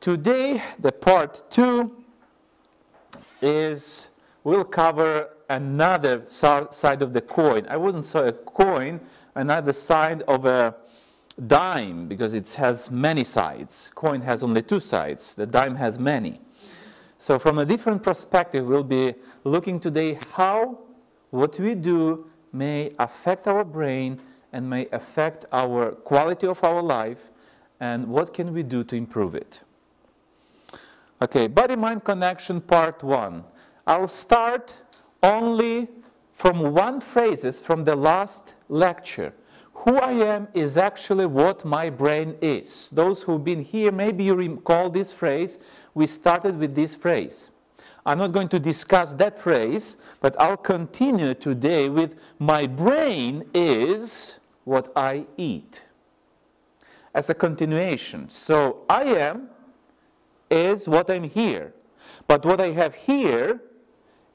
Today, the part 2 is, we'll cover another side of the coin. I wouldn't say a coin, another side of a dime, because it has many sides. Coin has only 2 sides. The dime has many. So from a different perspective, we'll be looking today how what we do may affect our brain and may affect our quality of our life, and what can we do to improve it. Okay, body-mind connection, part 1. I'll start only from one phrase from the last lecture. Who I am is actually what my brain is. Those who've been here, maybe you recall this phrase. We started with this phrase. I'm not going to discuss that phrase, but I'll continue today with my brain is what I eat, as a continuation. So I am is what I'm here. But what I have here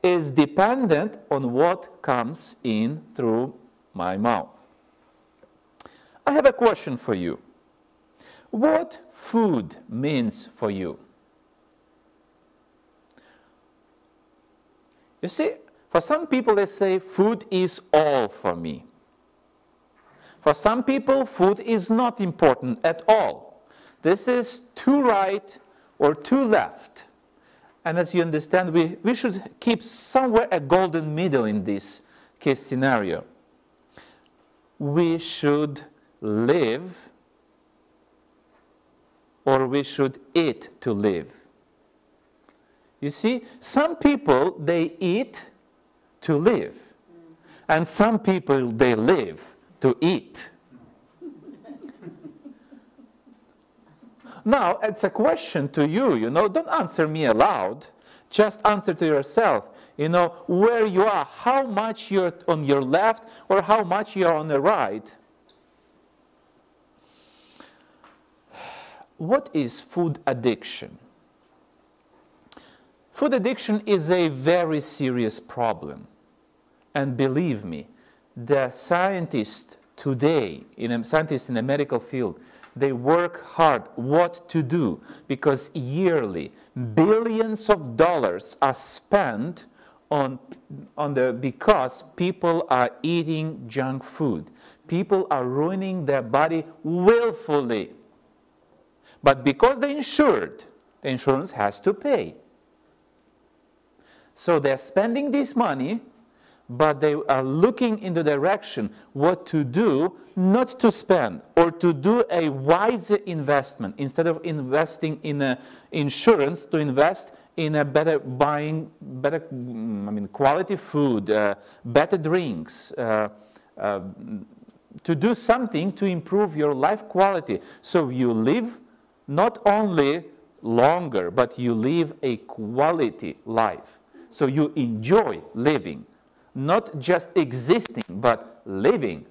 is dependent on what comes in through my mouth. I have a question for you. What food means for you? You see, for some people they say food is all for me. For some people, food is not important at all. This is too right or too left. And as you understand, we should keep somewhere a golden middle in this case scenario. We should live, or we should eat to live. You see, some people, they eat to live. And some people, they live to eat. Now, it's a question to you, don't answer me aloud. Just answer to yourself, where you are, how much you're on your left or how much you're on the right. What is food addiction? Food addiction is a very serious problem. And believe me, the scientists today, scientists in the medical field, they work hard what to do, because yearly billions of dollars are spent because people are eating junk food. People are ruining their body willfully. But because they're insured, the insurance has to pay. So they're spending this money, but they are looking in the direction what to do, not to spend, or to do a wiser investment. Instead of investing in insurance, to invest in a better quality food, better drinks, to do something to improve your life quality. So you live not only longer, but you live a quality life. So you enjoy living. Not just existing, but living.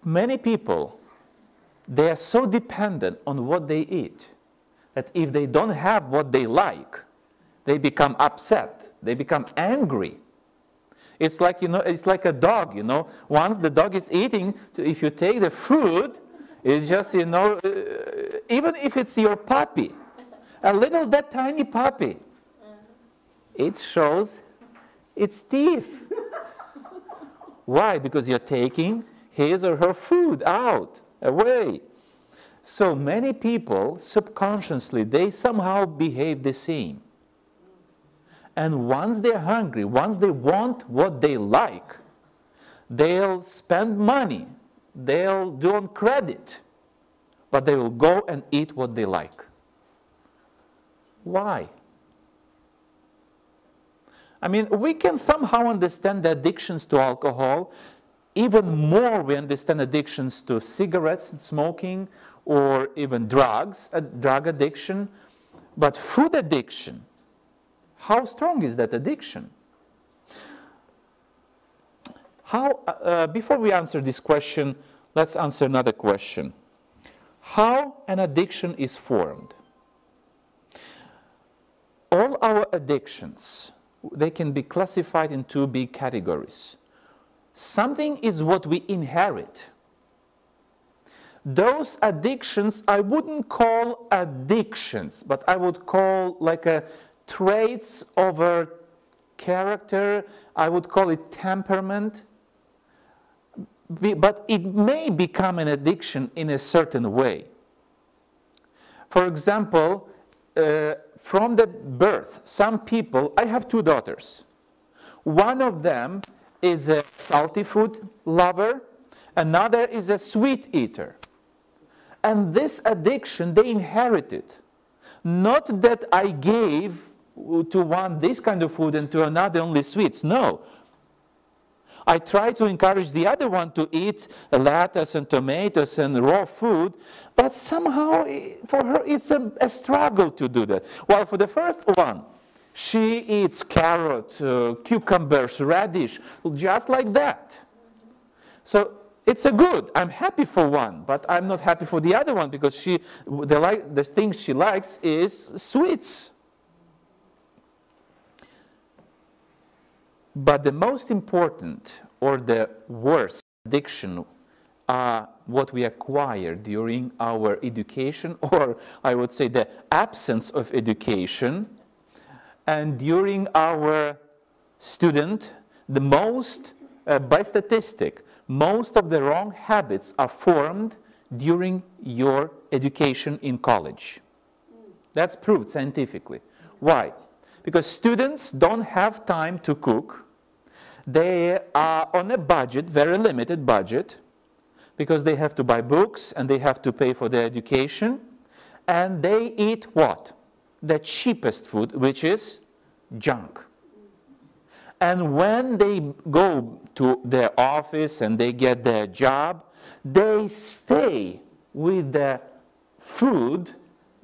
Many people, they are so dependent on what they eat that if they don't have what they like, they become upset. They become angry. It's like, it's like a dog, Once the dog is eating, if you take the food, it's just, even if it's your puppy, that tiny puppy, it shows its teeth. Why? Because you're taking his or her food out, away. So many people, subconsciously, they somehow behave the same. And once they're hungry, once they want what they like, they'll spend money, they'll do on credit, but they will go and eat what they like. Why? We can somehow understand the addictions to alcohol. Even more we understand addictions to cigarettes and smoking, or even drugs, drug addiction. But food addiction, how strong is that addiction? Before we answer this question, let's answer another question. How an addiction is formed? All our addictions, they can be classified in 2 big categories. Something is what we inherit. those addictions I wouldn't call addictions, but I would call like a traits over character. I would call it temperament. But it may become an addiction in a certain way. For example, from the birth, some people, I have two daughters. One of them is a salty food lover, another is a sweet eater. And this addiction, they inherited. Not that I gave to one this kind of food and to another only sweets, no. I try to encourage the other one to eat lettuce and tomatoes and raw food, but somehow for her it's a struggle to do that. While for the first one, she eats carrot, cucumbers, radish, just like that. So it's a good. I'm happy for one, but I'm not happy for the other one because the thing she likes is sweets. But the most important or the worst addiction are what we acquire during our education, or I would say the absence of education. And during our student, the most, by statistic, most of the wrong habits are formed during your education in college. That's proved scientifically. Why? Because students don't have time to cook. They are on a budget, very limited budget, because they have to buy books and they have to pay for their education. And they eat what? The cheapest food, which is junk. And when they go to their office and they get their job, they stay with the food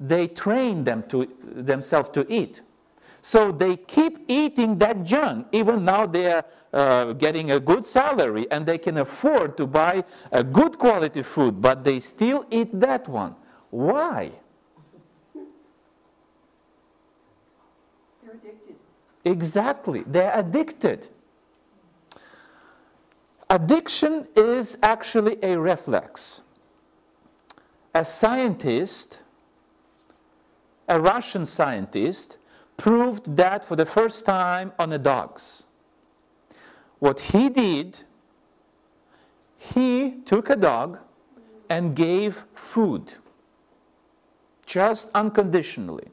they train themselves to eat. So they keep eating that junk. Even now they are getting a good salary and they can afford to buy a good quality food, but they still eat that one. Why? They're addicted. Exactly. They're addicted. Addiction is actually a reflex. A scientist, a Russian scientist, proved that for the first time on the dogs. What he did, he took a dog and gave food, just unconditionally.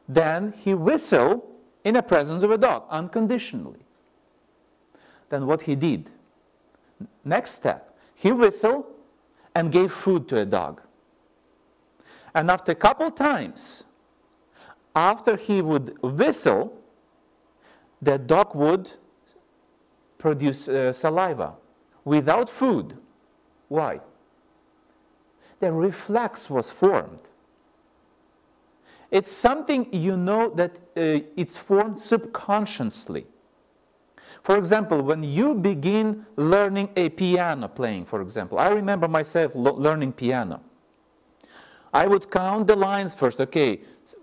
Then he whistled in the presence of a dog, unconditionally. Then what he did, next step, he whistled and gave food to a dog. And after a couple times, after he would whistle, the dog would produce saliva without food. Why? The reflex was formed. It's something you know that it's formed subconsciously. For example, when you begin learning a piano playing, for example, I remember myself learning piano. I would count the lines first. Okay,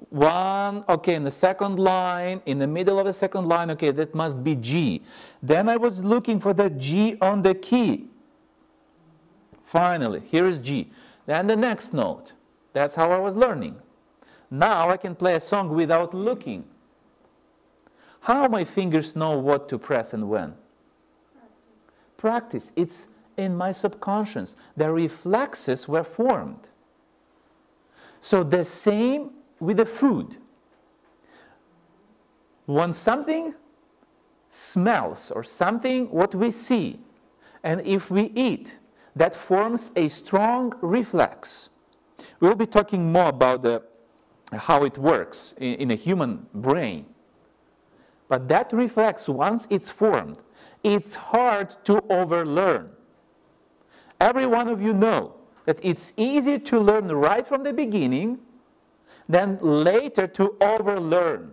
one, okay, in the second line, in the middle of the second line, okay, that must be G. Then I was looking for the G on the key. Finally, here is G. Then the next note. That's how I was learning. Now I can play a song without looking. How my fingers know what to press and when? Practice. It's in my subconscious. The reflexes were formed. So the same with the food. When something smells or something what we see, and if we eat, that forms a strong reflex. We'll be talking more about how it works in a human brain. But that reflex, once it's formed, it's hard to overlearn. Every one of you know that it's easier to learn right from the beginning than later to overlearn.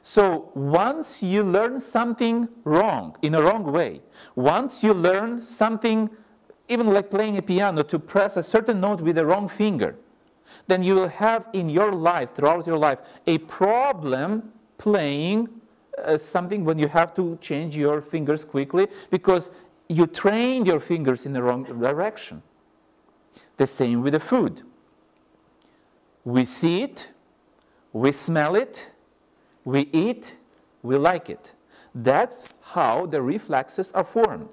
So once you learn something wrong, in a wrong way, once you learn something, even like playing a piano, to press a certain note with the wrong finger, then you will have in your life, throughout your life, a problem playing something when you have to change your fingers quickly, because you trained your fingers in the wrong direction. The same with the food. We see it, we smell it, we eat, we like it. That's how the reflexes are formed.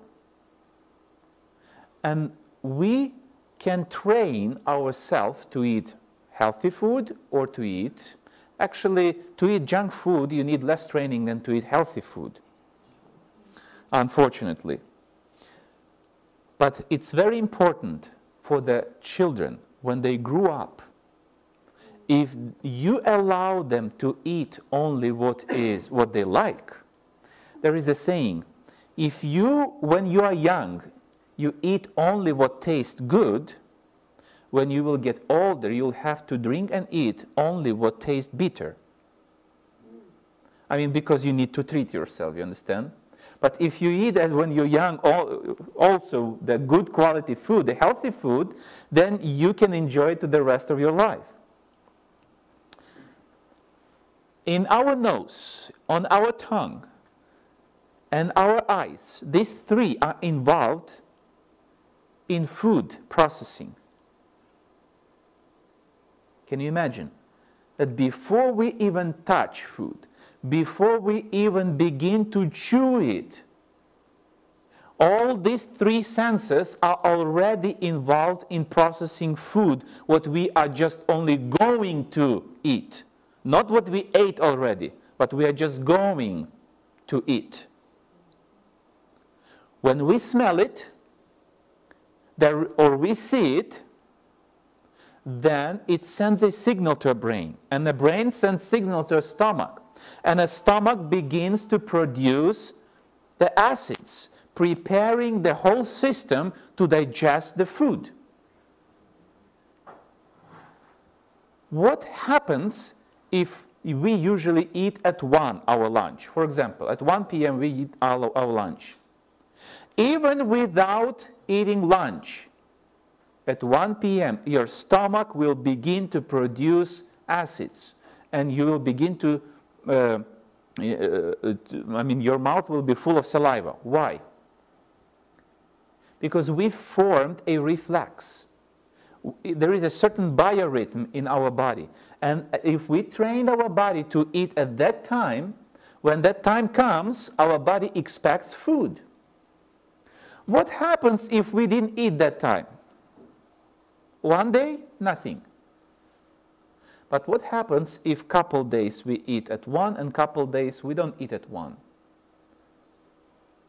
And we can train ourselves to eat healthy food or to eat, actually, to eat junk food, you need less training than to eat healthy food, unfortunately. But it's very important for the children, when they grow up, if you allow them to eat only what they like, there is a saying, if you, when you are young, you eat only what tastes good, when you will get older, you'll have to drink and eat only what tastes bitter. I mean, because you need to treat yourself, you understand? But if you eat as when you're young, also the good quality food, the healthy food, then you can enjoy it to the rest of your life. In our nose, on our tongue, and our eyes, these three are involved in food processing. Can you imagine that before we even touch food, before we even begin to chew it, all these three senses are already involved in processing food, what we are just only going to eat. Not what we ate already, but we are just going to eat. When we smell it, or we see it, then it sends a signal to a brain. And the brain sends signal to a stomach. And the stomach begins to produce the acids, preparing the whole system to digest the food. What happens if we usually eat at 1 our lunch? For example, at 1 p.m. we eat our lunch. Even without eating lunch, at 1 p.m. your stomach will begin to produce acids, and you will begin to, your mouth will be full of saliva. Why? Because we formed a reflex. There is a certain biorhythm in our body, and if we train our body to eat at that time, when that time comes, our body expects food. What happens if we didn't eat that time? One day, nothing. But what happens if couple days we eat at 1 and couple days we don't eat at 1?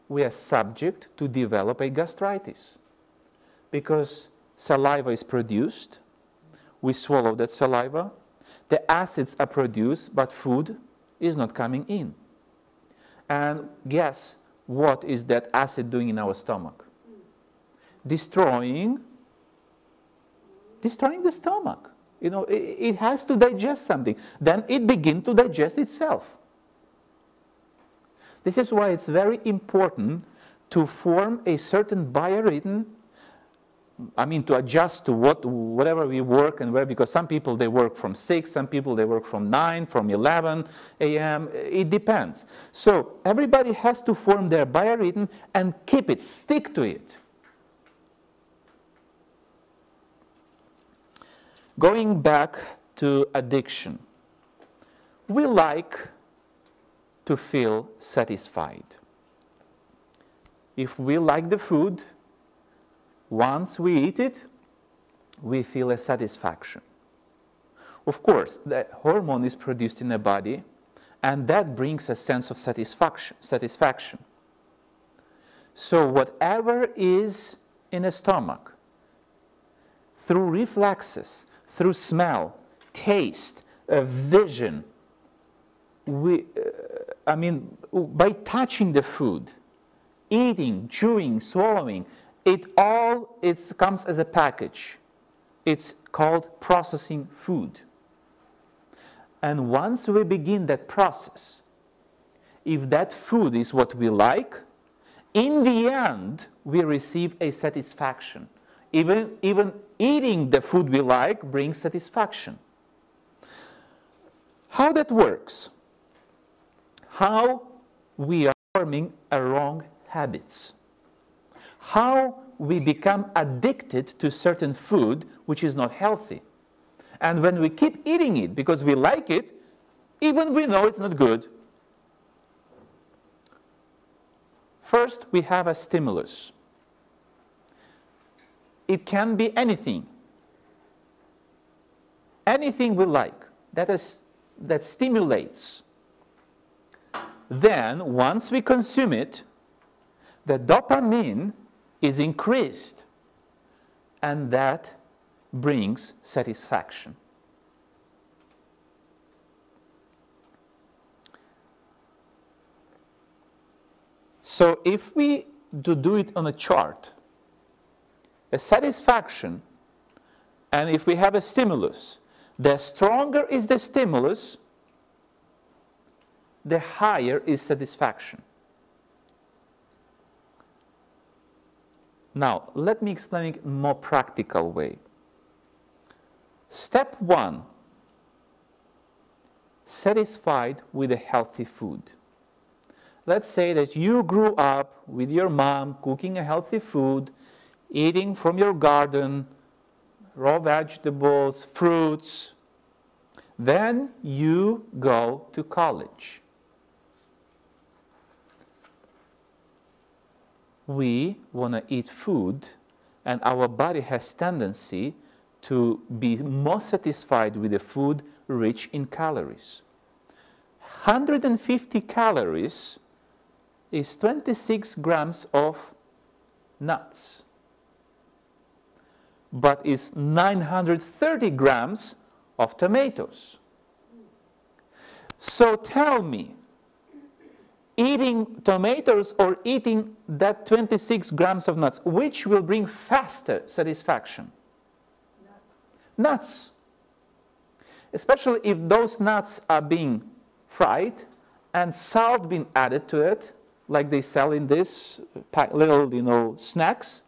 We are subject to develop a gastritis, because saliva is produced, we swallow that saliva, the acids are produced, but food is not coming in. And guess what is that acid doing in our stomach? Destroying the stomach. You know, it has to digest something. Then it begins to digest itself. This is why it's very important to form a certain biorhythm, to adjust to whatever we work and where, because some people, they work from 6, some people, they work from 9, from 11 a.m., it depends. So everybody has to form their biorhythm and keep it, stick to it. Going back to addiction, we like to feel satisfied. If we like the food, once we eat it, we feel a satisfaction. Of course, the hormone is produced in the body, and that brings a sense of satisfaction. So whatever is in the stomach, through reflexes, through smell, taste, vision, by touching the food, eating, chewing, swallowing, it comes as a package. It's called processing food. And once we begin that process, if that food is what we like, in the end, we receive a satisfaction. Even eating the food we like brings satisfaction. How that works? How we are forming wrong habits. how we become addicted to certain food which is not healthy. And when we keep eating it because we like it, even we know it's not good. First, we have a stimulus. It can be anything. Anything we like that stimulates. Then, once we consume it, the dopamine is increased, and that brings satisfaction. So if we do it on a chart, a satisfaction, and if we have a stimulus, the stronger is the stimulus, the higher is satisfaction. Now, let me explain it in a more practical way. Step 1, satisfied with a healthy food. Let's say that you grew up with your mom cooking a healthy food, eating from your garden, raw vegetables, fruits. Then you go to college. We want to eat food, and our body has tendency to be more satisfied with the food rich in calories. 150 calories is 26 grams of nuts, but is 930 grams of tomatoes. So tell me, eating tomatoes or eating that 26 grams of nuts, which will bring faster satisfaction? Nuts. Especially if those nuts are being fried and salt being added to it, like they sell in this little, snacks,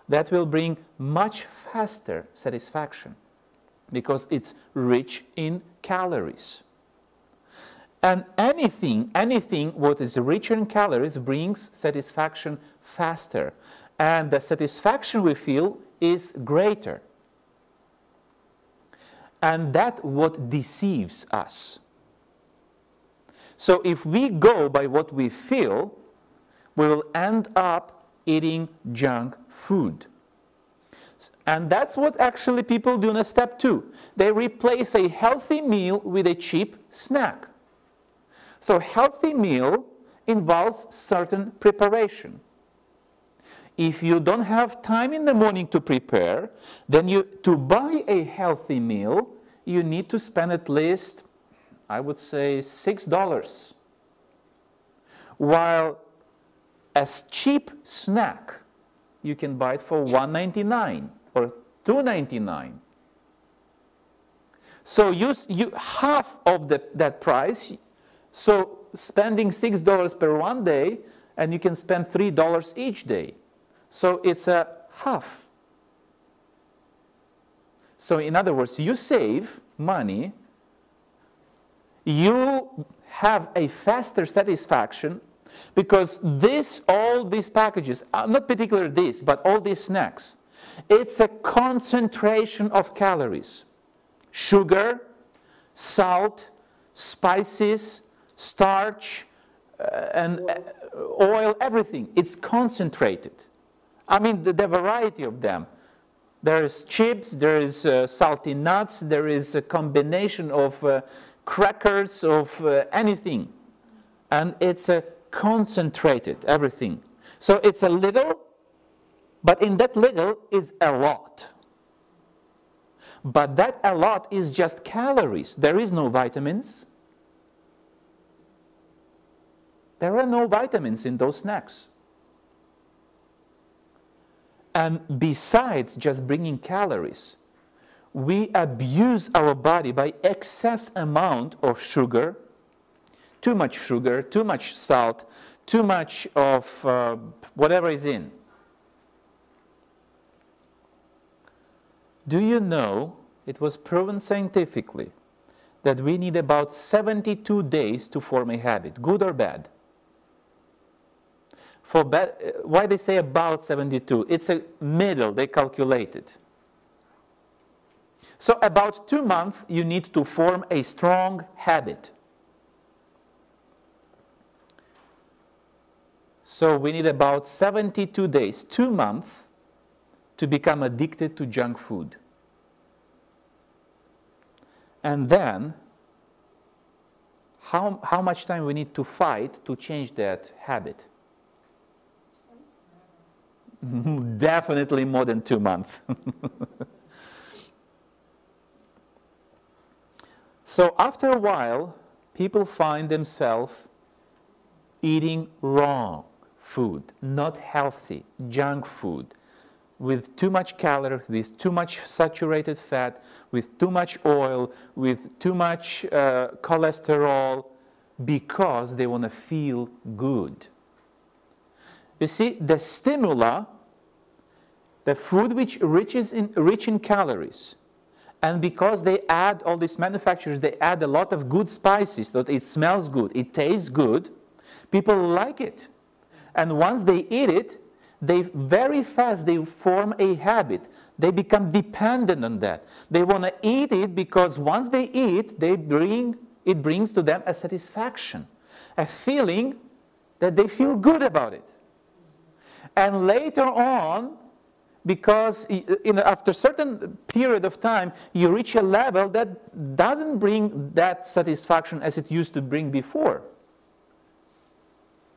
that will bring much faster satisfaction because it's rich in calories. And anything what is rich in calories brings satisfaction faster. And the satisfaction we feel is greater. And that's what deceives us. So if we go by what we feel, we will end up eating junk food. And that's what actually people do in step 2. They replace a healthy meal with a cheap snack. So healthy meal involves certain preparation. If you don't have time in the morning to prepare, then to buy a healthy meal, you need to spend at least, I would say, $6. While as cheap snack, you can buy it for $1.99 or $2.99. So you half of that price. So spending $6 per one day, and you can spend $3 each day. So it's a half. So in other words, you save money, you have a faster satisfaction, because all these packages, not particularly this, but all these snacks, it's a concentration of calories. Sugar, salt, spices, starch, and oil, everything. It's concentrated. I mean, the variety of them. There is chips, there is salty nuts, there is a combination of crackers, of anything. And it's concentrated, everything. So it's a little, but in that little is a lot. But that a lot is just calories. There is no vitamins. There are no vitamins in those snacks. And besides just bringing calories, we abuse our body by excess amount of sugar, too much salt, too much of whatever is in. Do you know, it was proven scientifically, that we need about 72 days to form a habit, good or bad. Why they say about 72? It's a middle, they calculated. So about 2 months, you need to form a strong habit. So we need about 72 days, 2 months, to become addicted to junk food. And then, how much time we need to fight to change that habit? Definitely more than 2 months. So after a while, people find themselves eating wrong food, not healthy, junk food, with too much calories, with too much saturated fat, with too much oil, with too much cholesterol, because they want to feel good. You see, the stimuli, the food which rich in calories, and because they add, all these manufacturers, they add a lot of good spices, so that it smells good, it tastes good, people like it. And once they eat it, they very fast, they form a habit. They become dependent on that. They want to eat it because once they eat, it brings to them a satisfaction, a feeling that they feel good about it. And later on, because after a certain period of time, you reach a level that doesn't bring that satisfaction as it used to bring before.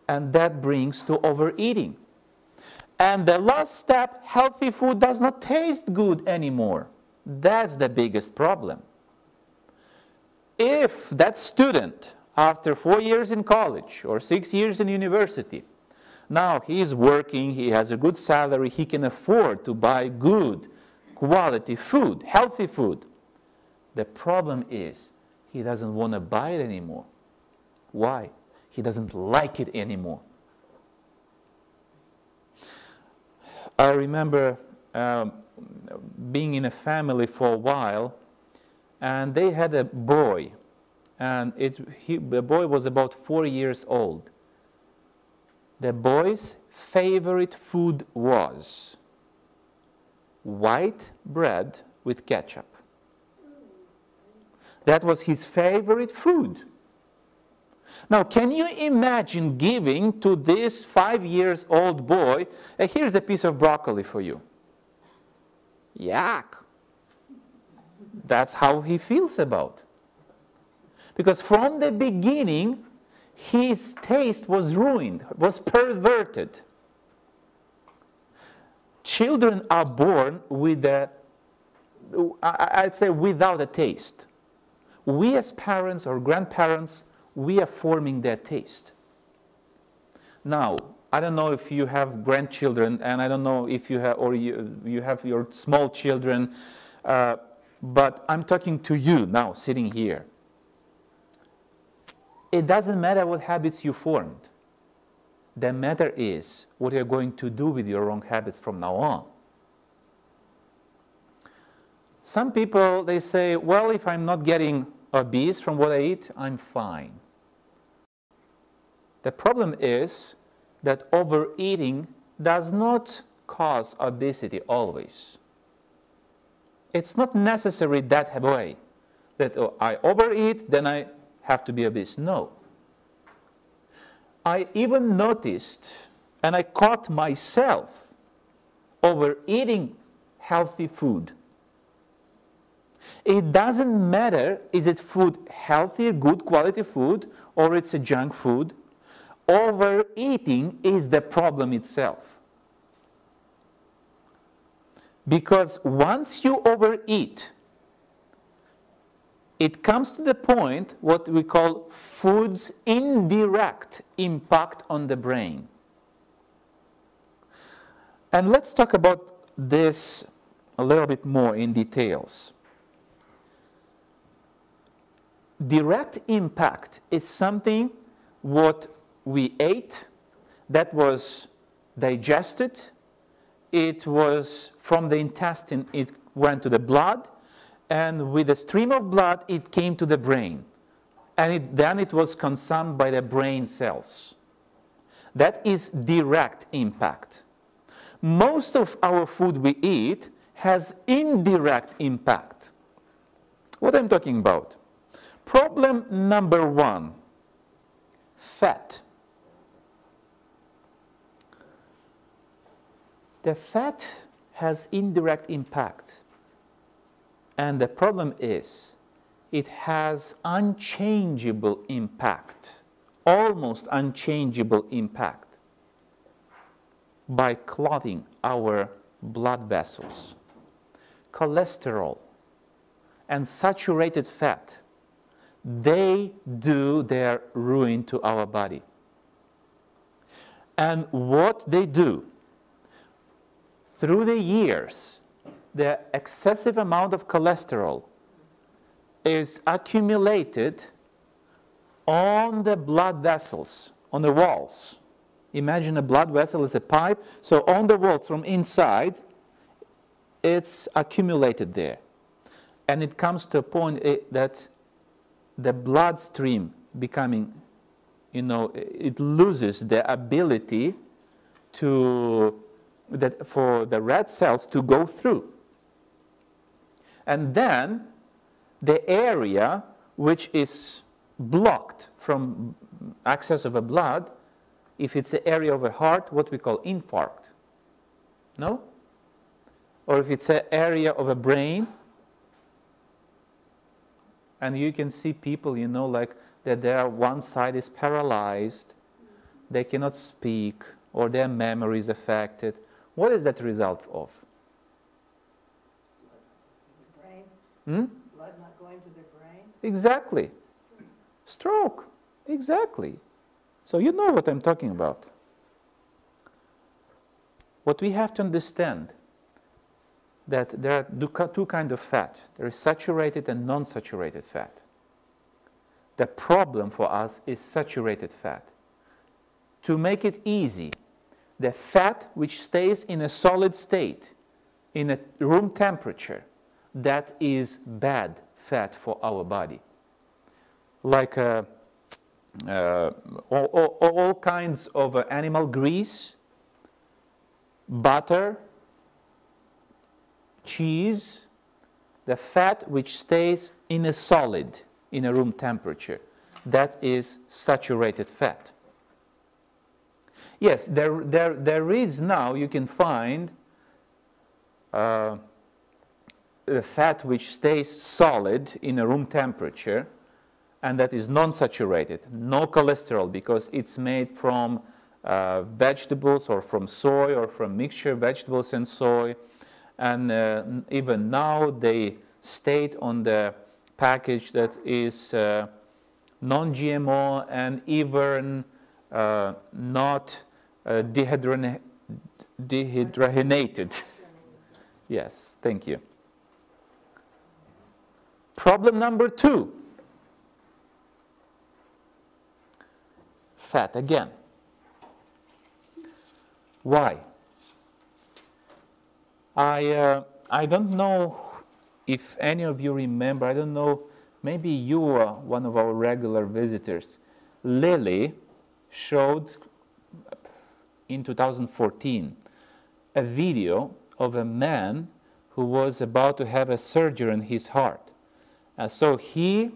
And that brings to overeating. And the last step, healthy food does not taste good anymore. That's the biggest problem. If that student, after 4 years in college or 6 years in university, now he is working, he has a good salary, he can afford to buy good quality food, healthy food. The problem is he doesn't want to buy it anymore. Why? He doesn't like it anymore. I remember being in a family for a while, and they had a boy, and the boy was about 4 years old. The boy's favorite food was white bread with ketchup. That was his favorite food. Now, can you imagine giving to this 5-year-old boy, here's a piece of broccoli for you? Yuck. That's how he feels about. Because from the beginning, his taste was ruined, was perverted. Children are born with I'd say without a taste. We as parents or grandparents, we are forming their taste. Now, I don't know if you have grandchildren, and I don't know if you have, or you have your small children, but I'm talking to you now, sitting here. It doesn't matter what habits you formed. The matter is what you're going to do with your wrong habits from now on. Some people, they say, well, if I'm not getting obese from what I eat, I'm fine. The problem is that overeating does not cause obesity always. It's not necessary that way, that I overeat, then I have to be obese. No. I even noticed, and I caught myself overeating healthy food. It doesn't matter, is it food healthy, good quality food, or it's a junk food. Overeating is the problem itself. Because once you overeat, it comes to the point what we call food's indirect impact on the brain. And let's talk about this a little bit more in details. Direct impact is something what we ate that was digested, it was from the intestine, it went to the blood, and with a stream of blood it came to the brain, and then it was consumed by the brain cells. That is direct impact. Most of our food we eat has indirect impact. What I'm talking about? Problem number 1, fat. The fat has indirect impact. And the problem is, it has unchangeable impact, almost unchangeable impact, by clogging our blood vessels. Cholesterol and saturated fat, they do their ruin to our body. And what they do, through the years, the excessive amount of cholesterol is accumulated on the blood vessels, on the walls. Imagine a blood vessel is a pipe, so on the walls from inside, it's accumulated there. And it comes to a point that the bloodstream becoming, it loses the ability for the red cells to go through. And then the area which is blocked from access of a blood, if it's an area of a heart, what we call infarct. No? Or if it's an area of a brain, and you can see people, like that one side is paralyzed, they cannot speak, or their memory is affected. What is that result of? Brain. Blood not going to the brain. Exactly. Stroke. Exactly. So you know what I'm talking about. What we have to understand, that there are two kinds of fat. There is saturated and non-saturated fat. The problem for us is saturated fat. To make it easy, the fat which stays in a solid state, in a room temperature, that is bad fat for our body. Like all kinds of animal grease, butter, cheese, the fat which stays in a solid, in a room temperature, that is saturated fat. Yes, there is now, you can find the fat which stays solid in a room temperature, and that is non-saturated, no cholesterol, because it's made from vegetables or from soy or from mixture vegetables and soy. And even now they state on the package that is non-GMO and even not dehydrated. Yes, thank you. Problem number 2. Fat again. Why? I don't know if any of you remember, I don't know, maybe you were one of our regular visitors. Lily showed in 2014 a video of a man who was about to have a surgery on his heart. So he,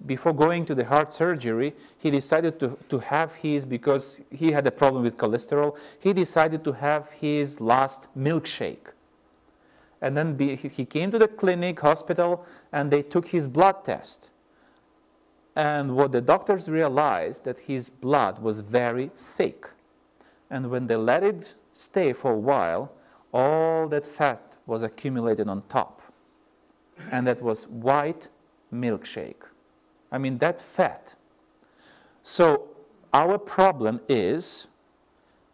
before going to the heart surgery, he decided to have his, because he had a problem with cholesterol, he decided to have his last milkshake. And then he came to the clinic, hospital, and they took his blood test. And what the doctors realized, that his blood was very thick. And when they let it stay for a while, all that fat was accumulated on top. And that was white milkshake. I mean, that fat. So our problem is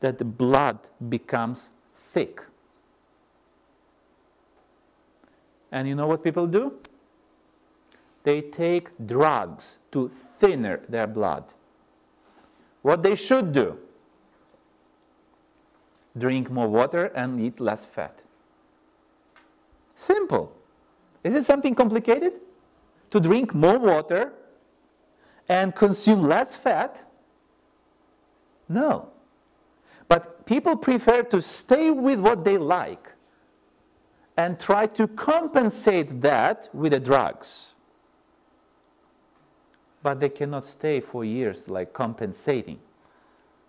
that the blood becomes thick. And you know what people do? They take drugs to thinner their blood. What they should do? Drink more water and eat less fat. Simple. Is it something complicated? To drink more water and consume less fat? No. But people prefer to stay with what they like and try to compensate that with the drugs. But they cannot stay for years like compensating,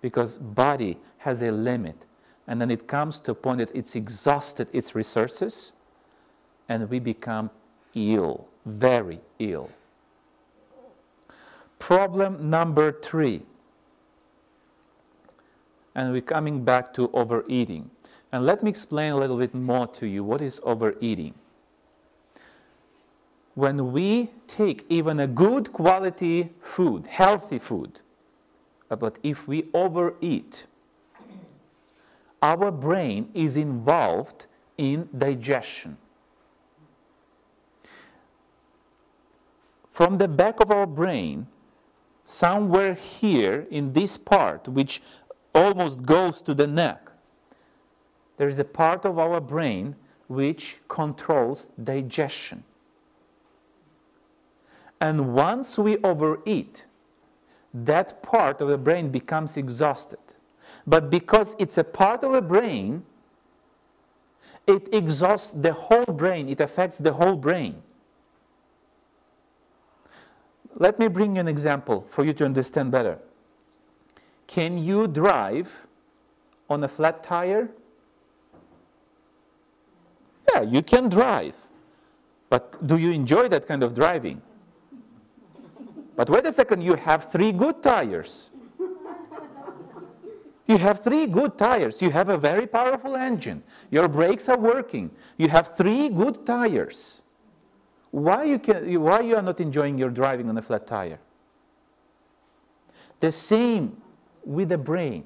because body has a limit. And then it comes to a point that it's exhausted its resources and we become ill, very ill. Problem number 3. And we're coming back to overeating. And let me explain a little bit more to you what is overeating. When we take even a good quality food, healthy food, but if we overeat, our brain is involved in digestion. From the back of our brain, somewhere here in this part, which almost goes to the neck, there is a part of our brain which controls digestion. And once we overeat, that part of the brain becomes exhausted. But because it's a part of the brain, it exhausts the whole brain, it affects the whole brain. Let me bring you an example for you to understand better. Can you drive on a flat tire? Yeah, you can drive. But do you enjoy that kind of driving? But wait a second, you have 3 good tires. You have 3 good tires. You have a very powerful engine. Your brakes are working. You have 3 good tires. Why you are not enjoying your driving on a flat tire? The same with the brain.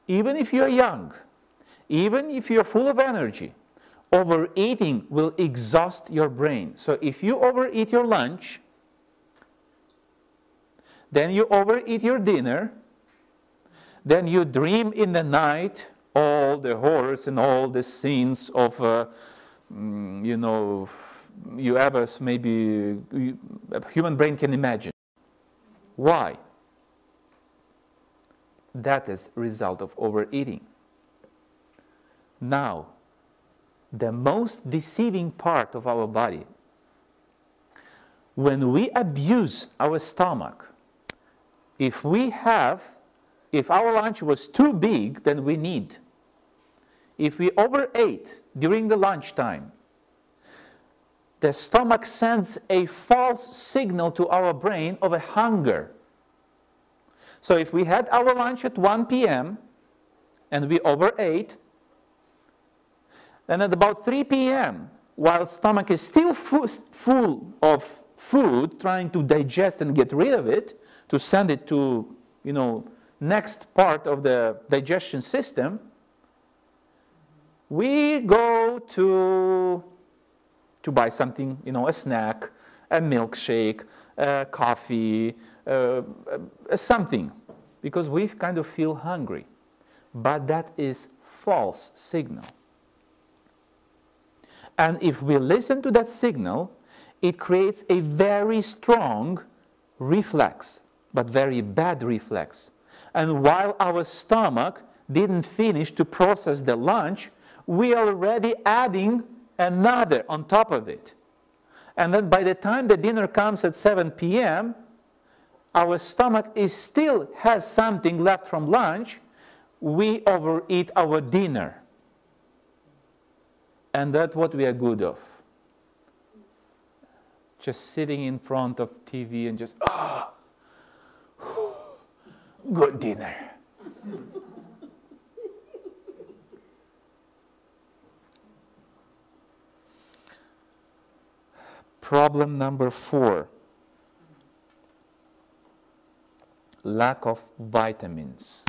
Even if you are young, even if you are full of energy, overeating will exhaust your brain. So if you overeat your lunch, then you overeat your dinner, then you dream in the night all the horrors and all the scenes of, you ever maybe a human brain can imagine. Why? That is a result of overeating. Now, the most deceiving part of our body, when we abuse our stomach, if our lunch was too big than we need, if we overate during the lunchtime, the stomach sends a false signal to our brain of a hunger. So if we had our lunch at 1 p.m. and we overate, then at about 3 p.m., while stomach is still full of food, trying to digest and get rid of it, to send it to, next part of the digestion system, we go to buy something, a snack, a milkshake, a coffee, something, because we kind of feel hungry. But that is false signal. And if we listen to that signal, it creates a very strong reflex, but very bad reflex. And while our stomach didn't finish to process the lunch, we are already adding another on top of it. And then by the time the dinner comes at 7 p.m., our stomach still has something left from lunch. We overeat our dinner. And that's what we are good of. Just sitting in front of TV and just, good dinner. Problem number 4. Lack of vitamins.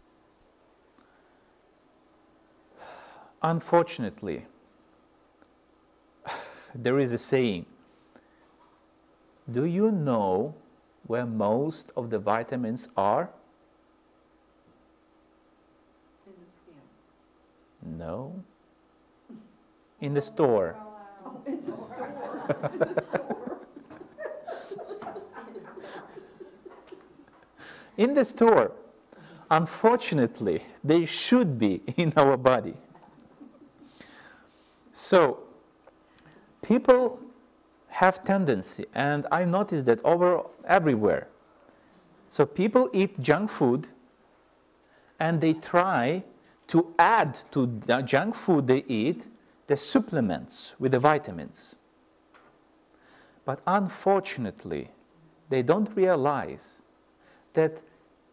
Unfortunately, there is a saying. Do you know where most of the vitamins are? In the skin. No. In the store. Oh, in the store. In the store. In the store. Unfortunately, they should be in our body. So, people have tendency, and I noticed that everywhere. So people eat junk food, and they try to add to the junk food they eat the supplements with the vitamins. But unfortunately, they don't realize that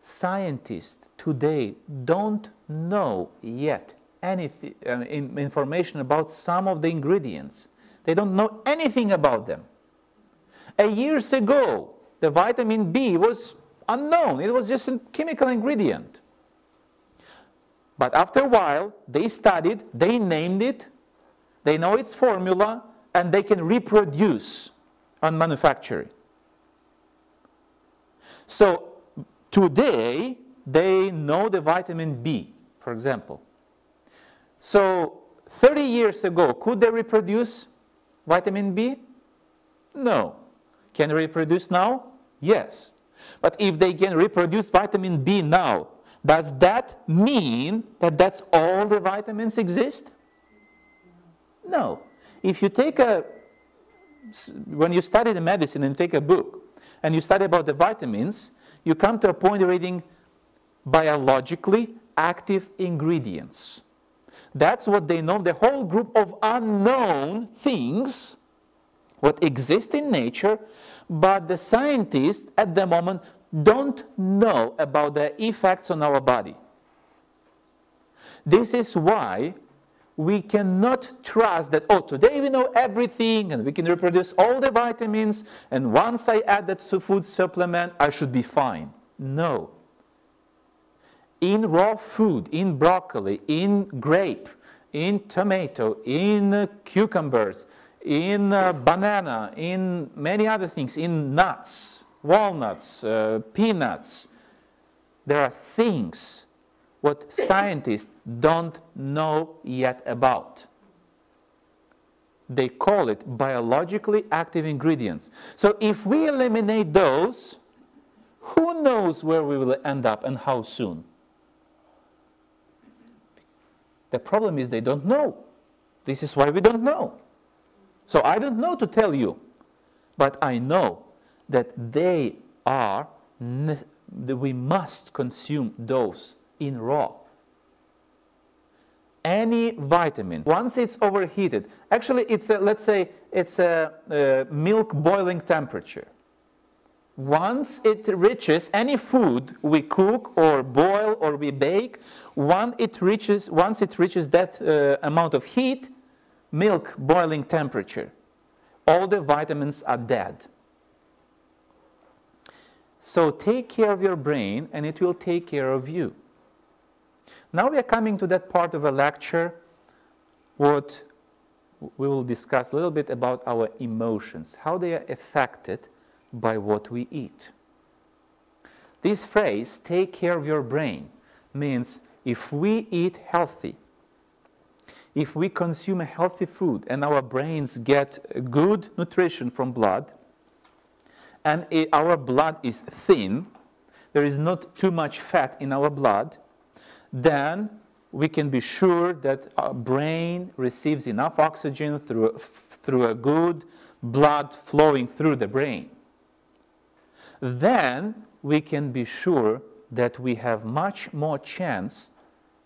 scientists today don't know yet anything, information about some of the ingredients. They don't know anything about them. Years ago, the vitamin B was unknown. It was just a chemical ingredient. But after a while, they studied, they named it, they know its formula, and they can reproduce on manufacturing. So today, they know the vitamin B, for example. So 30 years ago, could they reproduce vitamin B? No. Can they reproduce now? Yes. But if they can reproduce vitamin B now, does that mean that that's all the vitamins exist? No. If you take when you study the medicine and take a book, and you study about the vitamins, you come to a point of reading biologically active ingredients. That's what they know, the whole group of unknown things, what exist in nature, but the scientists at the moment don't know about the effects on our body. This is why we cannot trust that, oh, today we know everything and we can reproduce all the vitamins, and once I add that food supplement, I should be fine. No. In raw food, in broccoli, in grape, in tomato, in cucumbers, in banana, in many other things, in nuts, walnuts, peanuts, there are things what scientists don't know yet about. They call it biologically active ingredients. So if we eliminate those, who knows where we will end up and how soon? The problem is they don't know. This is why we don't know. So I don't know to tell you, but I know that we must consume those in raw. Any vitamin, once it's overheated, actually it's let's say it's a milk boiling temperature. Once it reaches any food we cook or boil or we bake, once it reaches that amount of heat, milk boiling temperature, all the vitamins are dead. So take care of your brain and it will take care of you. Now we are coming to that part of a lecture what we will discuss a little bit about our emotions, how they are affected by what we eat. This phrase, take care of your brain, means if we eat healthy, if we consume a healthy food and our brains get good nutrition from blood, and our blood is thin, there is not too much fat in our blood, then we can be sure that our brain receives enough oxygen through a good blood flowing through the brain. Then we can be sure that we have much more chance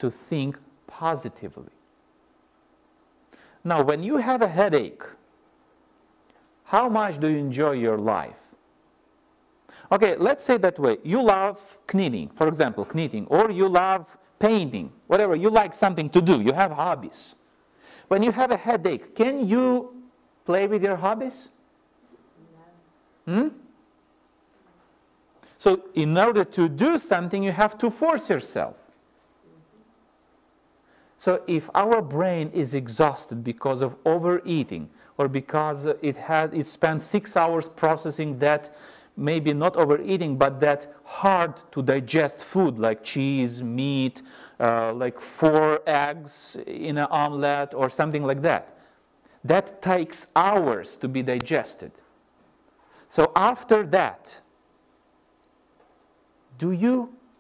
to think positively. Now, when you have a headache, how much do you enjoy your life? Okay, let's say that way. You love knitting, for example, knitting, or you love painting, whatever. You like something to do. You have hobbies. When you have a headache, can you play with your hobbies? So in order to do something, you have to force yourself. So if our brain is exhausted because of overeating, or because it spent 6 hours processing that, maybe not overeating, but that hard to digest food like cheese, meat, like 4 eggs in an omelette or something like that. That takes hours to be digested. So after that,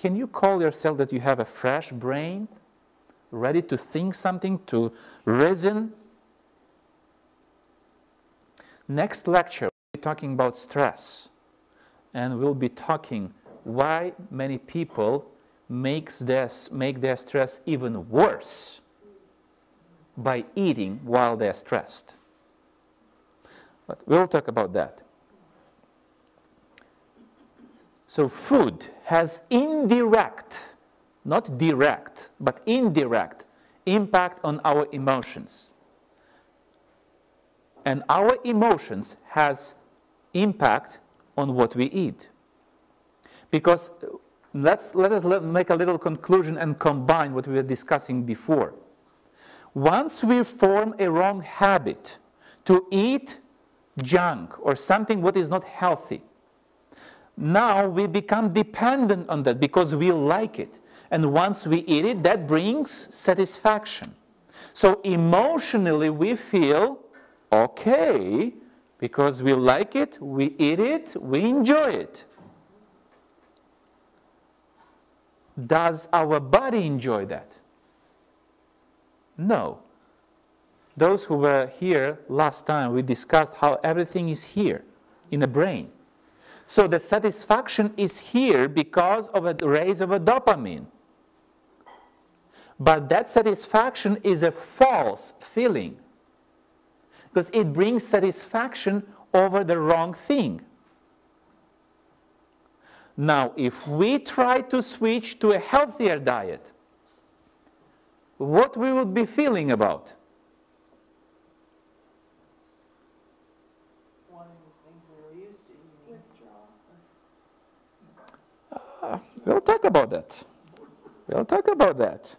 Can you call yourself that you have a fresh brain, ready to think something, to reason? Next lecture, we'll be talking about stress. And we'll be talking why many people make their stress even worse by eating while they're stressed. But we'll talk about that. So food has indirect, not direct, but indirect impact on our emotions. And our emotions has impact on what we eat. Because let us make a little conclusion and combine what we were discussing before. Once we form a wrong habit to eat junk or something what is not healthy, now we become dependent on that because we like it. And once we eat it, that brings satisfaction. So emotionally we feel okay because we like it, we eat it, we enjoy it. Does our body enjoy that? No. Those who were here last time, we discussed how everything is here in the brain. So the satisfaction is here because of a raise of a dopamine. But that satisfaction is a false feeling because it brings satisfaction over the wrong thing. Now, if we try to switch to a healthier diet, what we would be feeling about? Wanting things we were used to eating. Withdrawal. We'll talk about that. We'll talk about that.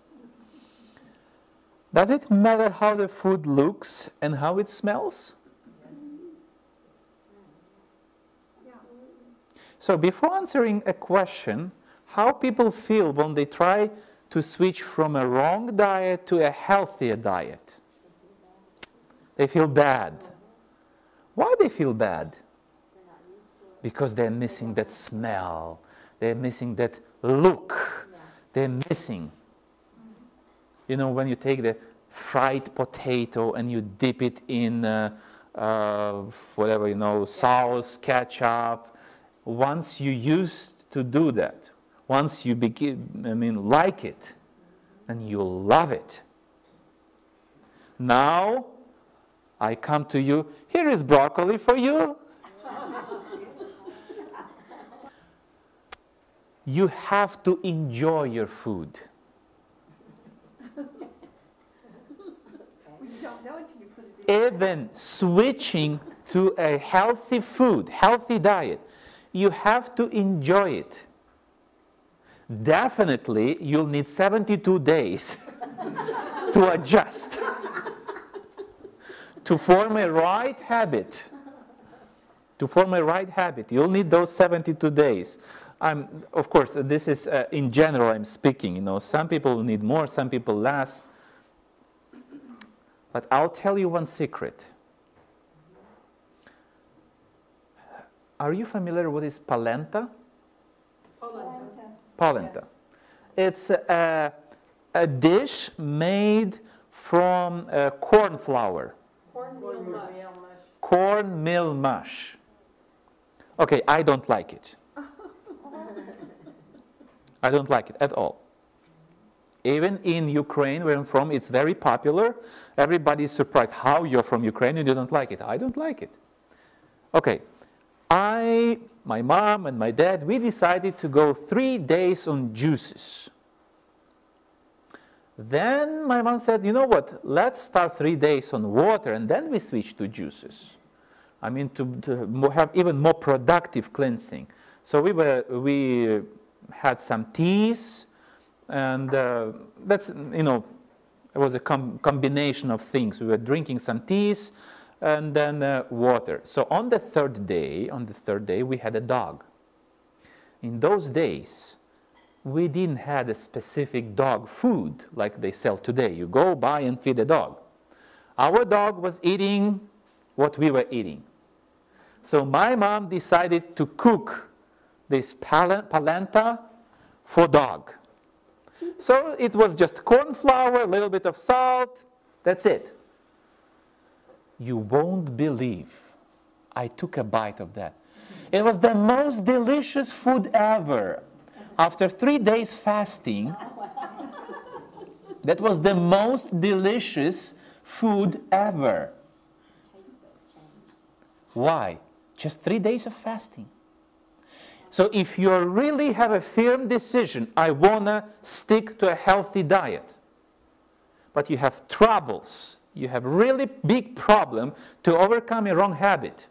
Does it matter how the food looks and how it smells? So before answering a question, how people feel when they try to switch from a wrong diet to a healthier diet? They feel bad. Why they feel bad? Because they're missing that smell. They're missing that look. They're missing. You know, when you take the fried potato and you dip it in whatever, you know, sauce, ketchup. Once you used to do that, once you like it, and you love it. Now, I come to you, here is broccoli for you. You have to enjoy your food. Even switching to a healthy food, healthy diet, you have to enjoy it. Definitely, you'll need 72 days to adjust, to form a right habit. To form a right habit, you'll need those 72 days. Of course, this is in general I'm speaking. You know, some people need more, some people less. But I'll tell you one secret. Are you familiar with this polenta? Polenta. Polenta. It's a dish made from corn flour. Cornmeal mush. Cornmeal mush. Okay, I don't like it. I don't like it at all. Even in Ukraine, where I'm from, it's very popular. Everybody is surprised how you're from Ukraine and you don't like it. I don't like it. Okay. My mom and my dad, we decided to go 3 days on juices. Then my mom said, you know what, let's start 3 days on water and then we switch to juices. I mean, to have even more productive cleansing. So we had some teas, and that's, you know, it was a combination of things. We were drinking some teas and then water. So on the third day, we had a dog. In those days, we didn't have a specific dog food like they sell today. You go buy and feed a dog. Our dog was eating what we were eating. So my mom decided to cook this polenta for dog. So it was just corn flour, a little bit of salt, that's it. You won't believe I took a bite of that. It was the most delicious food ever. After 3 days fasting, that was the most delicious food ever. Why? Just 3 days of fasting. So if you really have a firm decision, I want to stick to a healthy diet, but you have troubles, you have really big problem to overcome a wrong habit,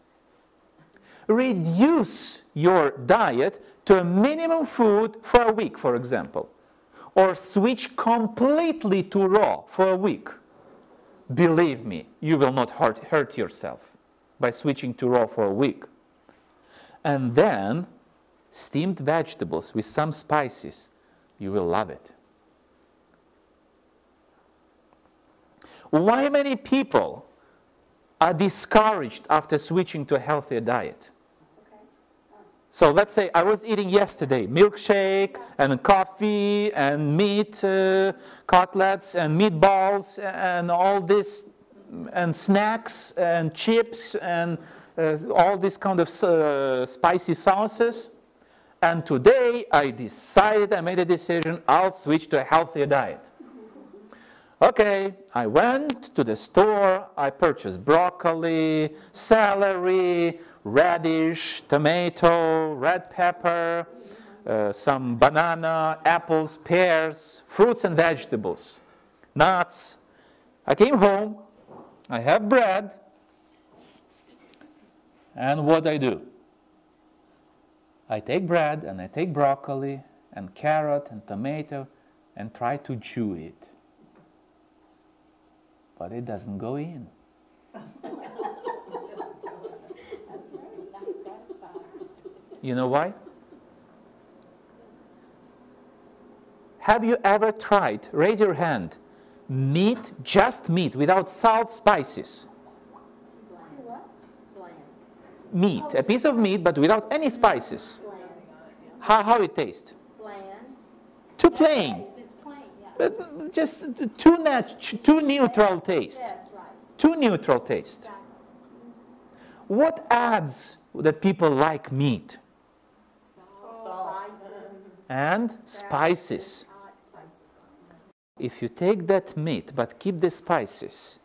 reduce your diet to a minimum food for a week, for example, or switch completely to raw for a week. Believe me, you will not hurt yourself by switching to raw for a week. And then steamed vegetables with some spices, you will love it. Why many people are discouraged after switching to a healthier diet? So let's say I was eating yesterday milkshake and coffee and meat cutlets and meatballs and all this and snacks and chips and all this kind of spicy sauces. And today I made a decision, I'll switch to a healthier diet. Okay, I went to the store, I purchased broccoli, celery, radish, tomato, red pepper, some banana, apples, pears, fruits and vegetables, nuts. I came home, I have bread, and what I do? I take bread and I take broccoli and carrot and tomato and try to chew it. But it doesn't go in. You know why? Have you ever tried, raise your hand, meat, just meat, without salt, spices? Meat, a piece of meat, but without any spices. How it tastes? Bland. Too plain. But just too neutral taste. Yes, right. Too neutral taste. Right. What adds that people like meat? And spices. If you take that meat but keep the spices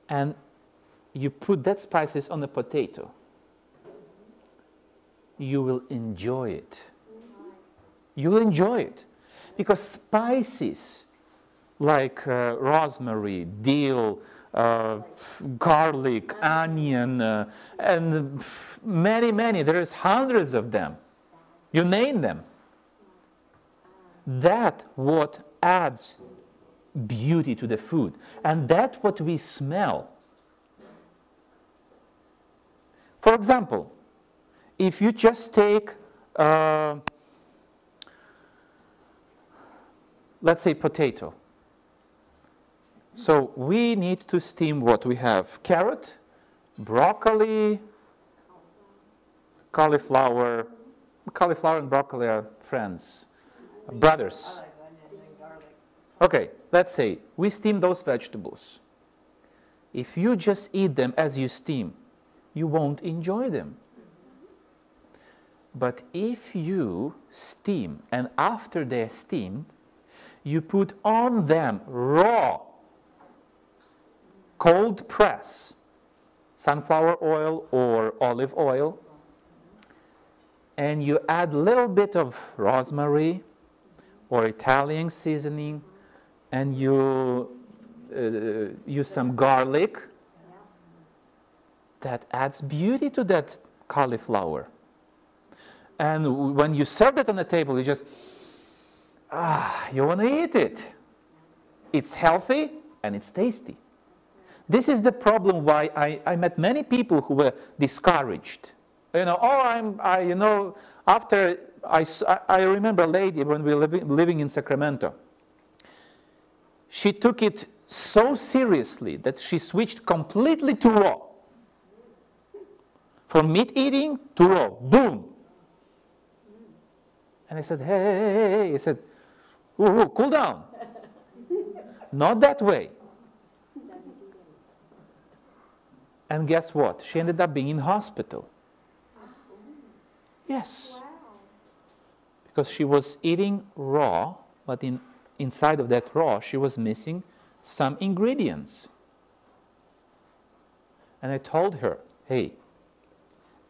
and you put that spices on a potato, you will enjoy it. You will enjoy it. Because spices like rosemary, dill, garlic, onion, and many, there's hundreds of them. You name them. That's what adds beauty to the food. And that's what we smell. For example, if you just take, let's say potato. So we need to steam what we have: carrot, broccoli, cauliflower. Cauliflower and broccoli are friends, brothers. Okay, let's say we steam those vegetables. If you just eat them as you steam, you won't enjoy them. But if you steam, and after they're steamed, you put on them raw, cold press, sunflower oil or olive oil, and you add a little bit of rosemary or Italian seasoning, and you use some garlic, that adds beauty to that cauliflower. And when you serve it on the table, you just, you want to eat it. It's healthy and it's tasty. This is the problem why I met many people who were discouraged. After I remember a lady when we were living in Sacramento. She took it so seriously that she switched completely to raw. From meat eating to raw, boom. And I said, hey, hey, hey, hey. I said, ooh, cool down. Not that way. And guess what? She ended up being in hospital. Yes. Wow. Because she was eating raw, but inside of that raw, she was missing some ingredients. And I told her, hey,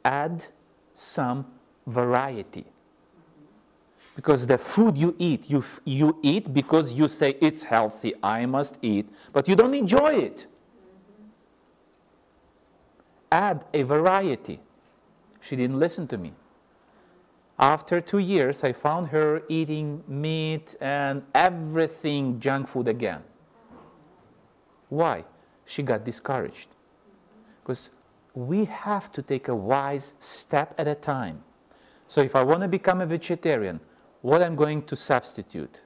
add some variety. Because the food you eat, you eat because you say it's healthy, I must eat, but you don't enjoy it. Add a variety. She didn't listen to me. After 2 years, I found her eating meat and everything junk food again. Why? She got discouraged. Because we have to take a wise step at a time. So if I want to become a vegetarian, what I'm going to substitute?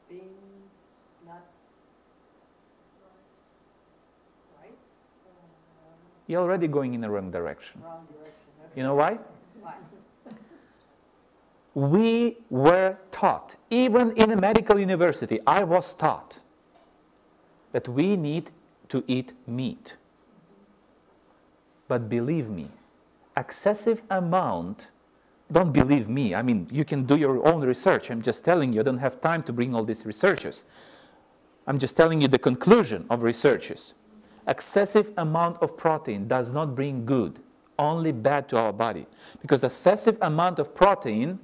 Beans, nuts, rice. You're already going in the wrong direction. Wrong direction. Okay. You know why? Why? We were taught, even in a medical university, I was taught that we need to eat meat. But believe me, excessive amount, don't believe me, I mean, you can do your own research. I'm just telling you, I don't have time to bring all these researchers. I'm just telling you the conclusion of researchers. Excessive amount of protein does not bring good, only bad to our body. Because excessive amount of protein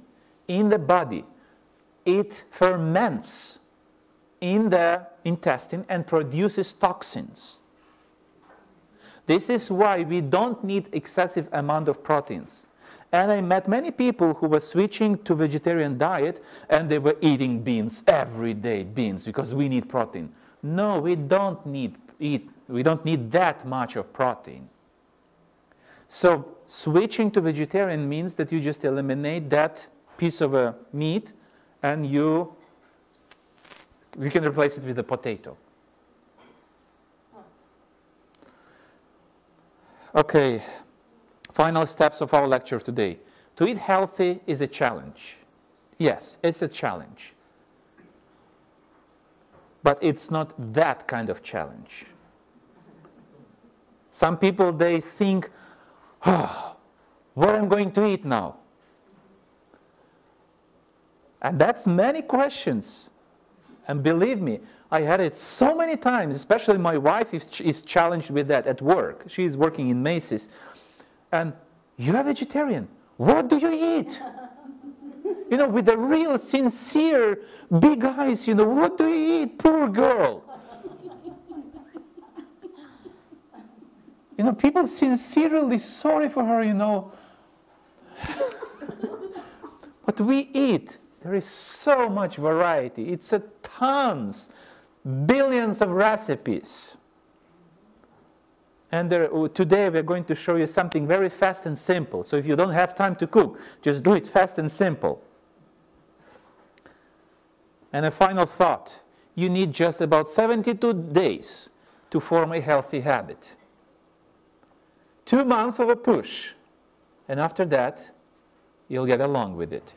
in the body, it ferments in the intestine and produces toxins. This is why we don't need excessive amount of proteins. And I met many people who were switching to vegetarian diet and they were eating beans every day, beans, because we need protein. No, we don't need that much of protein. So switching to vegetarian means that you just eliminate that piece of meat and you can replace it with a potato. Okay, final steps of our lecture today. To eat healthy is a challenge. Yes, it's a challenge. But it's not that kind of challenge. Some people, they think, oh, what am I going to eat now? And that's many questions. And believe me, I had it so many times, especially my wife is challenged with that at work. She is working in Macy's. And you're a vegetarian. What do you eat? You know, with the real sincere big eyes, you know, what do you eat? Poor girl. You know, people sincerely sorry for her, you know. What we eat, there is so much variety. It's tons, billions of recipes. And today we're going to show you something very fast and simple. So if you don't have time to cook, just do it fast and simple. And a final thought. You need just about 72 days to form a healthy habit. 2 months of a push. And after that, you'll get along with it.